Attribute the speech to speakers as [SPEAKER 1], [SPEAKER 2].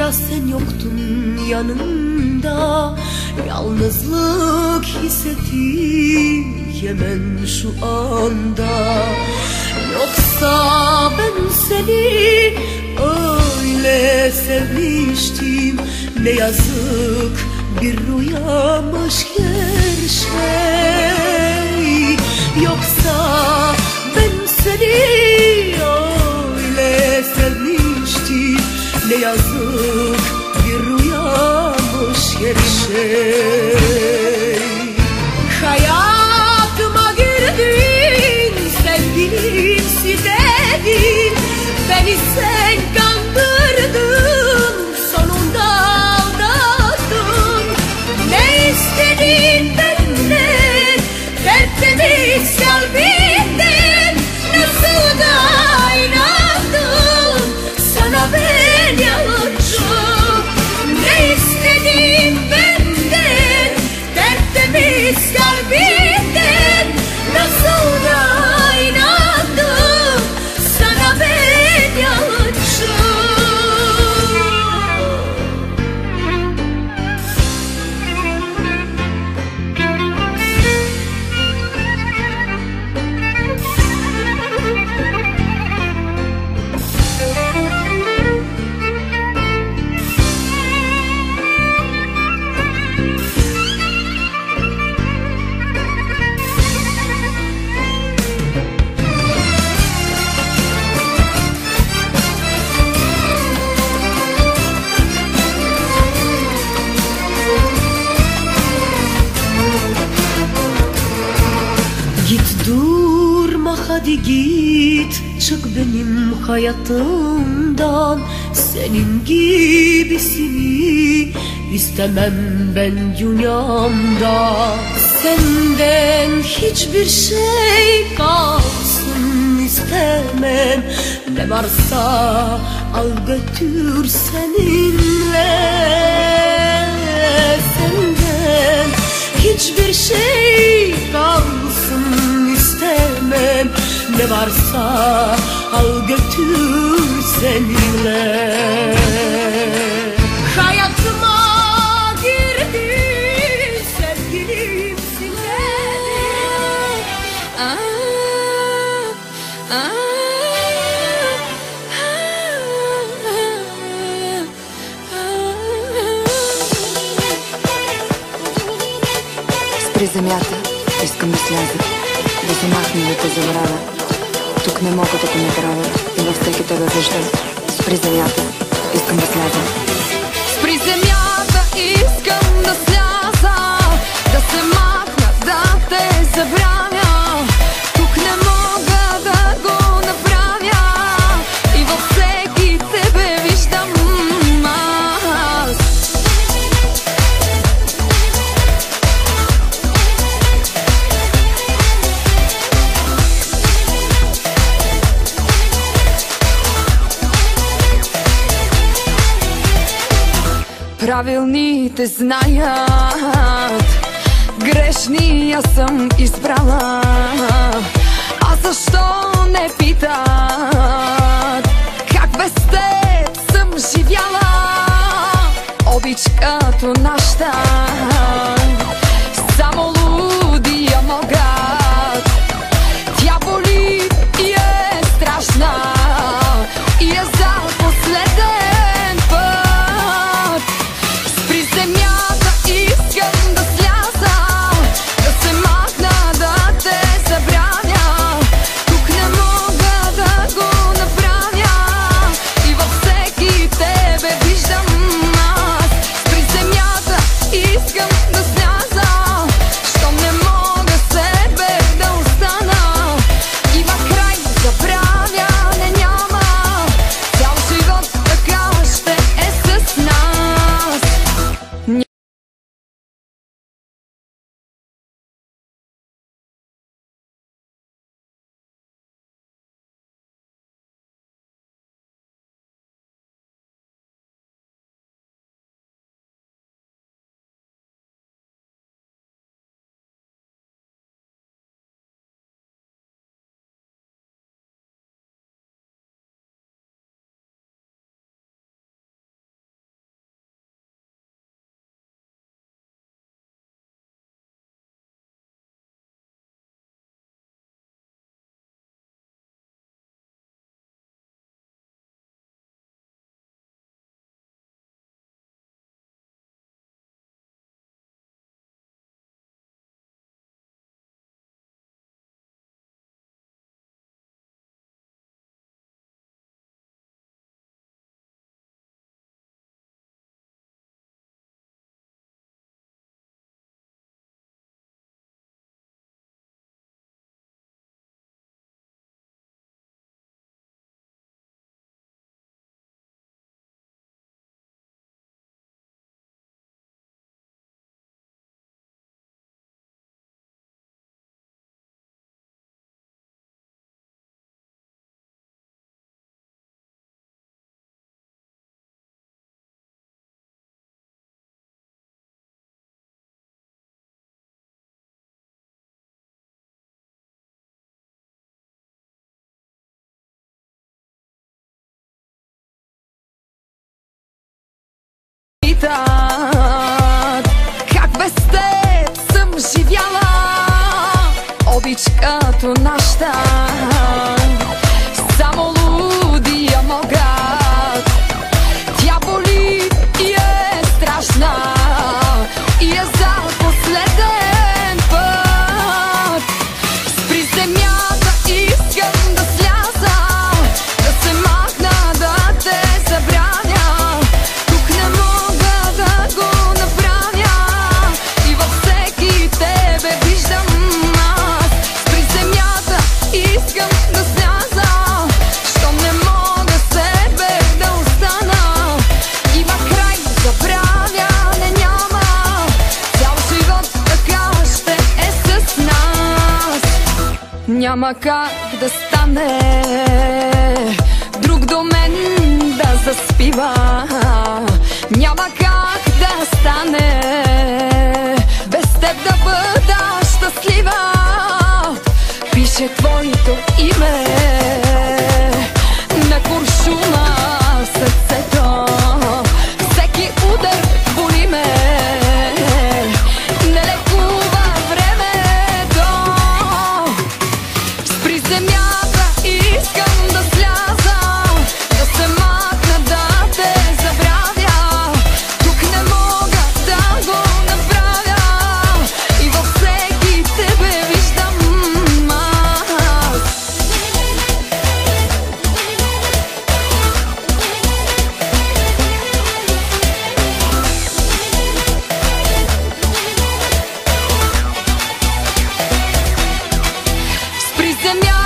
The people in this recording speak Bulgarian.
[SPEAKER 1] da sen yoktun yanımda. Yalnızlık hissettim hemen şu anda. Yoksa ben seni öyle sevmiştim. Ne yazık bir rüyamış her şey. Yoksa ben seni öyle sevmiştim. Ne yazık bir rüyamış her şey. Hayatıma girdin, sevgilimsi dedin. Beni sen kandırdın, sonunda aldattın. Ne istedin benden, tertemiz kalbimden. Nasıl da inandım sana ben yalancı. Ne istedin benden, tertemiz kalbimden. Nasıl da inandım sana ben yalancı. Git durma hadi git, çık benim hayatımdan. Senin gibisini istemem ben dünyamda. Senden hiçbir şey kalsın istemem. Ne varsa al götür seninle. Senden hiçbir şey kalsın istemem. Ne varsa al götür seninle. Hayatıma girdin, sevgilimsin dedin.
[SPEAKER 2] Спри земята, искам да сляза, да се махне да те забравя. Тук не мога да го направя и във всеки те да виждам. Спри земята, искам да сляза. Спри земята, искам да сляза, да се махна, да те забравя. Тук не мога да го направя и във всеки тебе виждам аз. Правилните знаят, грешния съм избрала. А защо не питат, как без теб съм живяла? Обич като нашата само лудия могат. Тя боли и е страшна и е за последен път. Спри земята, искам да сляза, да се махна, да те забравя. Тук не мога да го
[SPEAKER 3] щат. Как без теб съм живяла, обич като наща. Само лудия могат. Тя боли и е страшна, и е за последен път. Спри земята, искам да сляза, да се махна, да те забраня. Тук не мога да го направя и във всеки тебе виждам аз. Спри земята, искам да сляза, щом не мога себе да остана. Има край, забравяне няма, цял живот така ще е с нас. Няма как да стане друг до мен да заспива. Няма как да стане без теб да бъда щастлива. Пише твоето име на куршума в сърцето. Всеки удар боли ме, не лекува времето. Спри земята, искам да сляза, да се махна, да те забравя. Тук не мога да го направя и във всеки тебе виждам аз. Спри земята,